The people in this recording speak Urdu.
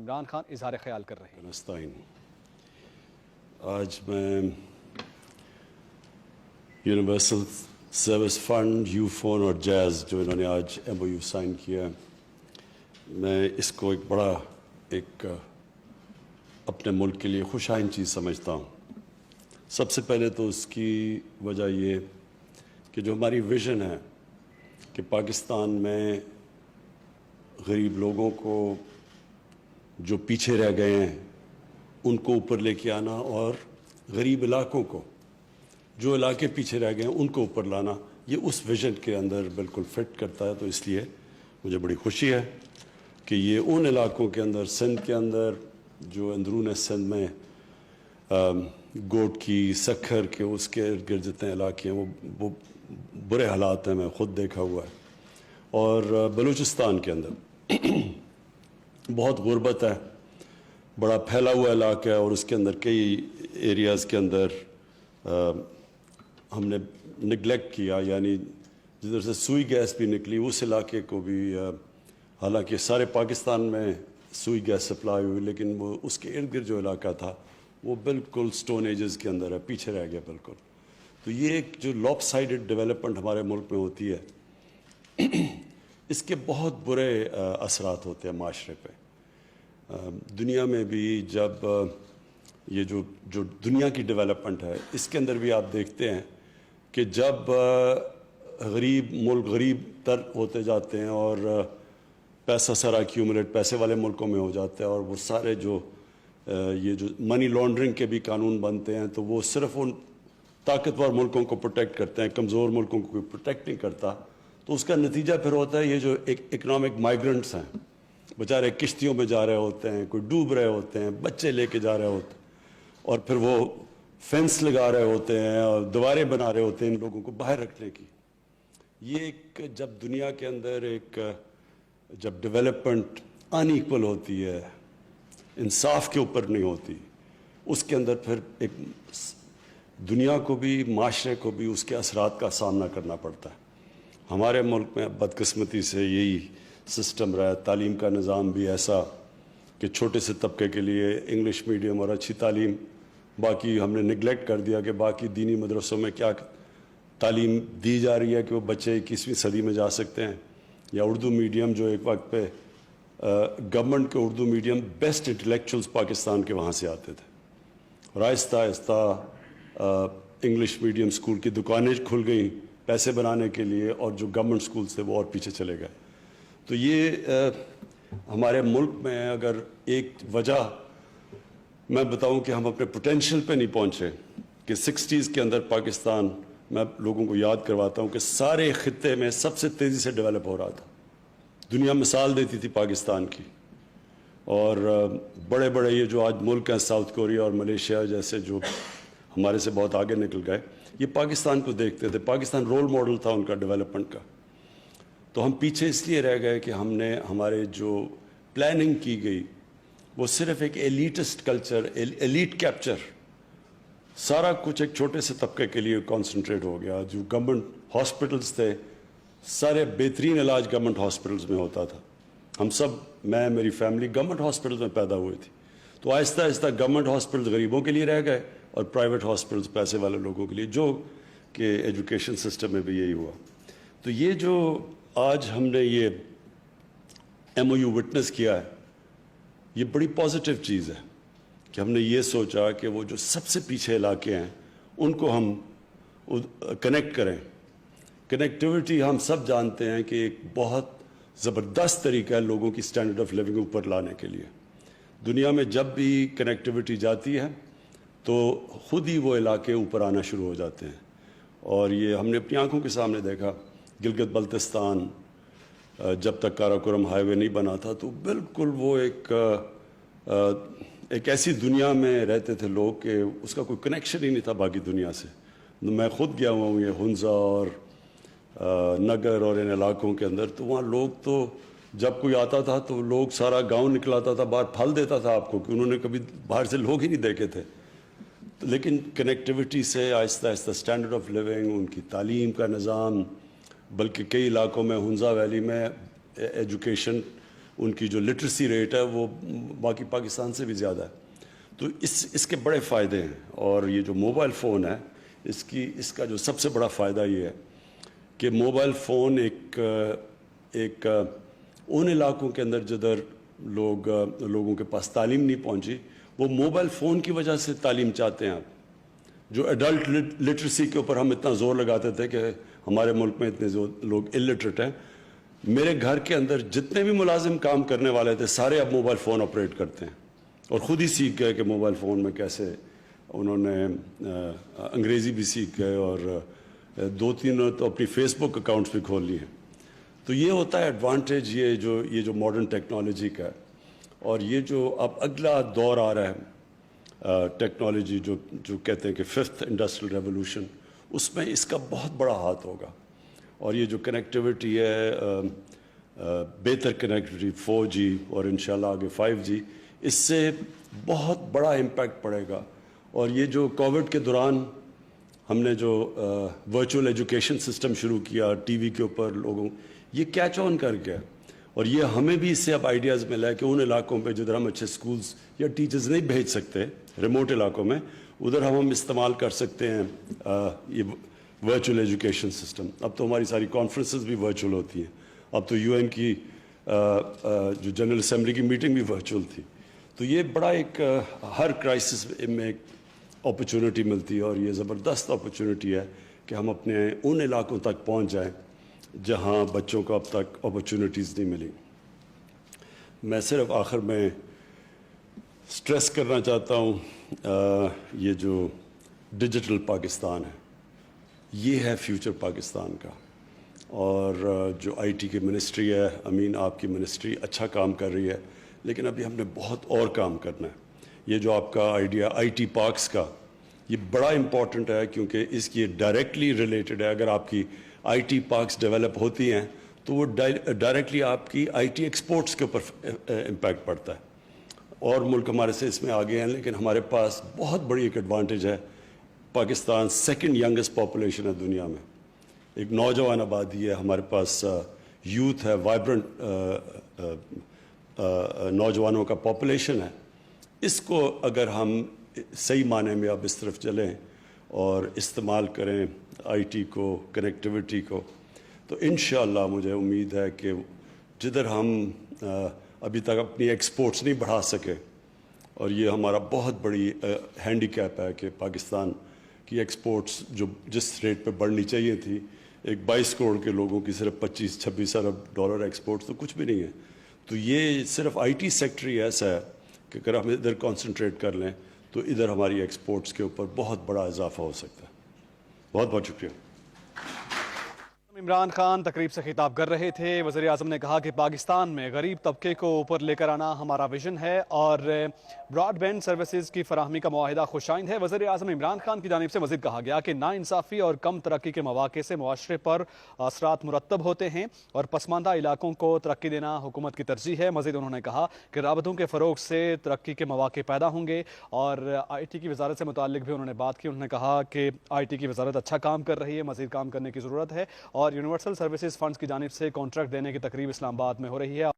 عمران خان اظہار خیال کر رہے ہیں۔ آج میں universal service fund, you phone اور جیز جو انہوں نے آج ایم او یو سائن کیا، میں اس کو ایک بڑا اپنے ملک کے لیے خوش آئند چیز سمجھتا ہوں۔ سب سے پہلے تو اس کی وجہ یہ کہ جو ہماری ویژن ہے کہ پاکستان میں غریب لوگوں کو جو پیچھے رہ گئے ہیں ان کو اوپر لے کے آنا، اور غریب علاقوں کو جو علاقے پیچھے رہ گئے ہیں ان کو اوپر لانا، یہ اس ویژن کے اندر بالکل فٹ کرتا ہے۔ تو اس لیے مجھے بڑی خوشی ہے کہ یہ ان علاقوں کے اندر، سندھ کے اندر جو اندرون سندھ میں گوٹ کی، سکھر کے، اس کے ارد گرد جتنے علاقے ہیں وہ برے حالات ہیں، میں خود دیکھا ہوا ہے۔ اور بلوچستان کے اندر بہت غربت ہے، بڑا پھیلا ہوا علاقہ ہے، اور اس کے اندر کئی ایریاز کے اندر ہم نے نگلیکٹ کیا، یعنی جدھر سے سوئی گیس بھی نکلی اس علاقے کو بھی، حالانکہ سارے پاکستان میں سوئی گیس سپلائی ہوئی، لیکن وہ اس کے ارد گرد جو علاقہ تھا وہ بالکل سٹون ایجز کے اندر ہے، پیچھے رہ گیا بالکل۔ تو یہ ایک جو لاپ سائڈڈ ڈیولپمنٹ ہمارے ملک میں ہوتی ہے، اس کے بہت برے اثرات ہوتے ہیں معاشرے پہ۔ دنیا میں بھی جب یہ جو دنیا کی ڈیولپمنٹ ہے، اس کے اندر بھی آپ دیکھتے ہیں کہ جب غریب ملک غریب تر ہوتے جاتے ہیں اور پیسہ سارا ایکیومولیٹ پیسے والے ملکوں میں ہو جاتا ہے، اور وہ سارے جو یہ جو منی لانڈرنگ کے بھی قانون بنتے ہیں، تو وہ صرف ان طاقتور ملکوں کو پروٹیکٹ کرتے ہیں، کمزور ملکوں کو کوئی پروٹیکٹ نہیں کرتا۔ تو اس کا نتیجہ پھر ہوتا ہے یہ جو اکنامک مائیگرنٹس ہیں، بیچارے کشتیوں میں جا رہے ہوتے ہیں، کوئی ڈوب رہے ہوتے ہیں، بچے لے کے جا رہے ہوتے ہیں، اور پھر وہ فینس لگا رہے ہوتے ہیں اور دیواریں بنا رہے ہوتے ہیں ان لوگوں کو باہر رکھنے کی۔ یہ جب دنیا کے اندر جب ڈیولپمنٹ ان ایکول ہوتی ہے، انصاف کے اوپر نہیں ہوتی، اس کے اندر پھر ایک دنیا کو بھی، معاشرے کو بھی اس کے اثرات کا سامنا کرنا پڑتا ہے۔ ہمارے ملک میں بدقسمتی سے یہی سسٹم رہا ہے، تعلیم کا نظام بھی ایسا کہ چھوٹے سے طبقے کے لیے انگلش میڈیم اور اچھی تعلیم، باقی ہم نے نگلیکٹ کر دیا کہ باقی دینی مدرسوں میں کیا تعلیم دی جا رہی ہے کہ وہ بچے 21ویں صدی میں جا سکتے ہیں، یا اردو میڈیم جو ایک وقت پہ گورنمنٹ کے Urdu medium best intellectuals Pakistan کے وہاں سے آتے تھے، اور آہستہ آہستہ انگلش میڈیم اسکول کی دکانیں کھل گئیں پیسے بنانے کے لیے، اور جو گورنمنٹ اسکولز تھے وہ اور پیچھے چلے گئے۔ تو یہ ہمارے ملک میں اگر ایک وجہ میں بتاؤں کہ ہم اپنے پوٹینشیل پہ نہیں پہنچے، کہ 60s کے اندر پاکستان، میں لوگوں کو یاد کرواتا ہوں کہ سارے خطے میں سب سے تیزی سے ڈیولپ ہو رہا تھا، دنیا مثال دیتی تھی پاکستان کی، اور بڑے بڑے یہ جو آج ملک ہیں ساؤتھ کوریا اور ملیشیا جیسے جو ہمارے سے بہت آگے نکل گئے، یہ پاکستان کو دیکھتے تھے، پاکستان رول ماڈل تھا ان کا ڈیولپمنٹ کا۔ تو ہم پیچھے اس لیے رہ گئے کہ ہم نے ہمارے جو پلاننگ کی گئی وہ صرف ایک ایلیٹسٹ کلچر، ایلیٹ کیپچر، سارا کچھ ایک چھوٹے سے طبقے کے لیے کانسنٹریٹ ہو گیا۔ جو گورنمنٹ ہاسپٹلز تھے، سارے بہترین علاج گورنمنٹ ہاسپٹلز میں ہوتا تھا، ہم سب، میں میری فیملی گورنمنٹ ہاسپٹلز میں پیدا ہوئی تھی۔ تو آہستہ آہستہ گورنمنٹ ہاسپٹلز غریبوں کے لیے رہ گئے اور پرائیویٹ ہاسپٹلز پیسے والے لوگوں کے لیے، جو کہ ایجوکیشن سسٹم میں بھی یہی ہوا۔ تو یہ جو آج ہم نے یہ ایم او یو وٹنس کیا ہے، یہ بڑی پازیٹیو چیز ہے کہ ہم نے یہ سوچا کہ وہ جو سب سے پیچھے علاقے ہیں ان کو ہم کنیکٹ کریں۔ کنیکٹیوٹی ہم سب جانتے ہیں کہ ایک بہت زبردست طریقہ ہے لوگوں کی سٹینڈرڈ آف لیونگ اوپر لانے کے لیے۔ دنیا میں جب بھی کنیکٹیوٹی جاتی ہے تو خود ہی وہ علاقے اوپر آنا شروع ہو جاتے ہیں، اور یہ ہم نے اپنی آنکھوں کے سامنے دیکھا۔ گلگت بلتستان جب تک کاراکورم ہائی وے نہیں بنا تھا تو بالکل وہ ایک ایسی دنیا میں رہتے تھے لوگ کہ اس کا کوئی کنیکشن ہی نہیں تھا باقی دنیا سے۔ میں خود گیا ہوا ہوں یہ ہنزا اور نگر اور ان علاقوں کے اندر، تو وہاں لوگ تو جب کوئی آتا تھا تو لوگ سارا گاؤں نکلاتا تھا باہر، پھل دیتا تھا آپ کو، کہ انہوں نے کبھی باہر سے لوگ ہی نہیں دیکھے تھے۔ لیکن کنیکٹیوٹی سے آہستہ آہستہ سٹینڈرڈ آف لیونگ، ان کی تعلیم کا نظام، بلکہ کئی علاقوں میں ہنزا ویلی میں ایجوکیشن ان کی جو لٹریسی ریٹ ہے وہ باقی پاکستان سے بھی زیادہ ہے. تو اس کے بڑے فائدے ہیں. اور یہ جو موبائل فون ہے اس کا جو سب سے بڑا فائدہ یہ ہے کہ موبائل فون ایک ان علاقوں کے اندر جدھر لوگوں کے پاس تعلیم نہیں پہنچی، وہ موبائل فون کی وجہ سے تعلیم چاہتے ہیں. آپ جو ایڈلٹ لٹریسی کے اوپر ہم اتنا زور لگاتے تھے کہ ہمارے ملک میں اتنے لوگ الٹریٹ ہیں، میرے گھر کے اندر جتنے بھی ملازم کام کرنے والے تھے سارے اب موبائل فون آپریٹ کرتے ہیں اور خود ہی سیکھ گئے کہ موبائل فون میں کیسے. انہوں نے انگریزی بھی سیکھ گئے اور 2-3 تو اپنی فیس بک اکاؤنٹس بھی کھول لی ہیں. تو یہ ہوتا ہے ایڈوانٹیج یہ جو ماڈرن ٹیکنالوجی کا ہے. اور یہ جو اب اگلا دور آ رہا ہے ٹیکنالوجی جو کہتے ہیں کہ 5th انڈسٹریل ریولوشن، اس میں اس کا بہت بڑا ہاتھ ہوگا. اور یہ جو کنیکٹیوٹی ہے، بہتر کنیکٹیوٹی 4G اور انشاءاللہ آگے 5G، اس سے بہت بڑا امپیکٹ پڑے گا. اور یہ جو کووڈ کے دوران ہم نے جو ورچوئل ایجوکیشن سسٹم شروع کیا ٹی وی کے اوپر لوگوں، یہ کیچ آن کر گیا. اور یہ ہمیں بھی اس سے اب آئیڈیاز ملا ہے کہ ان علاقوں پہ جدھر ہم اچھے سکولز یا ٹیچرز نہیں بھیج سکتے، ریموٹ علاقوں میں، ادھر ہم استعمال کر سکتے ہیں یہ ورچوئل ایجوکیشن سسٹم. اب تو ہماری ساری کانفرنسز بھی ورچوئل ہوتی ہیں. اب تو UN کی جو جنرل اسمبلی کی میٹنگ بھی ورچوئل تھی. تو یہ بڑا ایک ہر کرائسس میں ایک اپرچونٹی ملتی ہے. اور یہ زبردست اپرچونٹی ہے کہ ہم اپنے ان علاقوں تک پہنچ جائیں جہاں بچوں کو اب تک اپرچونٹیز نہیں ملی. میں صرف آخر میں سٹریس کرنا چاہتا ہوں یہ جو ڈیجیٹل پاکستان ہے، یہ ہے فیوچر پاکستان کا. اور جو IT کی منسٹری ہے، امین آپ کی منسٹری اچھا کام کر رہی ہے، لیکن ابھی ہم نے بہت اور کام کرنا ہے. یہ جو آپ کا آئیڈیا IT پارکس کا، یہ بڑا امپورٹنٹ ہے کیونکہ اس کی ڈائریکٹلی ریلیٹڈ ہے. اگر آپ کی IT پارکس ڈیولپ ہوتی ہیں تو وہ ڈائریکٹلی آپ کی IT ایکسپورٹس کے اوپر امپیکٹ پڑتا ہے. اور ملک ہمارے سے اس میں آگے ہیں، لیکن ہمارے پاس بہت بڑی ایک ایڈوانٹیج ہے. پاکستان 2nd ینگسٹ پاپولیشن ہے دنیا میں، ایک نوجوان آبادی ہے ہمارے پاس، یوتھ ہے، وائبرنٹ نوجوانوں کا پاپولیشن ہے. اس کو اگر ہم صحیح معنی میں اب اس طرف چلیں اور استعمال کریں IT کو، کنیکٹیوٹی کو، تو انشاءاللہ مجھے امید ہے کہ جدھر ہم ابھی تک اپنی ایکسپورٹس نہیں بڑھا سکے، اور یہ ہمارا بہت بڑی ہینڈی کیپ ہے کہ پاکستان کی ایکسپورٹس جو جس ریٹ پہ بڑھنی چاہیے تھی، ایک 22 کروڑ کے لوگوں کی صرف 25-26 ارب ڈالر ایکسپورٹس تو کچھ بھی نہیں ہے. تو یہ صرف IT سیکٹر ہی ایسا ہے کہ اگر ہم ادھر کانسنٹریٹ کر لیں تو ادھر ہماری ایکسپورٹس کے اوپر بہت بڑا اضافہ ہو سکتا ہے. بہت بہت شکریہ. عمران خان تقریب سے خطاب کر رہے تھے. وزیر اعظم نے کہا کہ پاکستان میں غریب طبقے کو اوپر لے کر آنا ہمارا ویژن ہے اور براڈ بینڈ سروسز کی فراہمی کا معاہدہ خوش آئند ہے. وزیر اعظم عمران خان کی جانب سے مزید کہا گیا کہ ناانصافی اور کم ترقی کے مواقع سے معاشرے پر اثرات مرتب ہوتے ہیں اور پسماندہ علاقوں کو ترقی دینا حکومت کی ترجیح ہے. مزید انہوں نے کہا کہ رابطوں کے فروغ سے ترقی کے مواقع پیدا ہوں گے. اور IT کی وزارت سے متعلق بھی انہوں نے بات کی. انہوں نے کہا کہ IT کی وزارت اچھا کام کر رہی ہے، مزید کام کرنے کی ضرورت ہے. اور یونیورسل سروسز فنڈز کی جانب سے کانٹریکٹ دینے کی تقریب اسلام آباد میں ہو رہی ہے.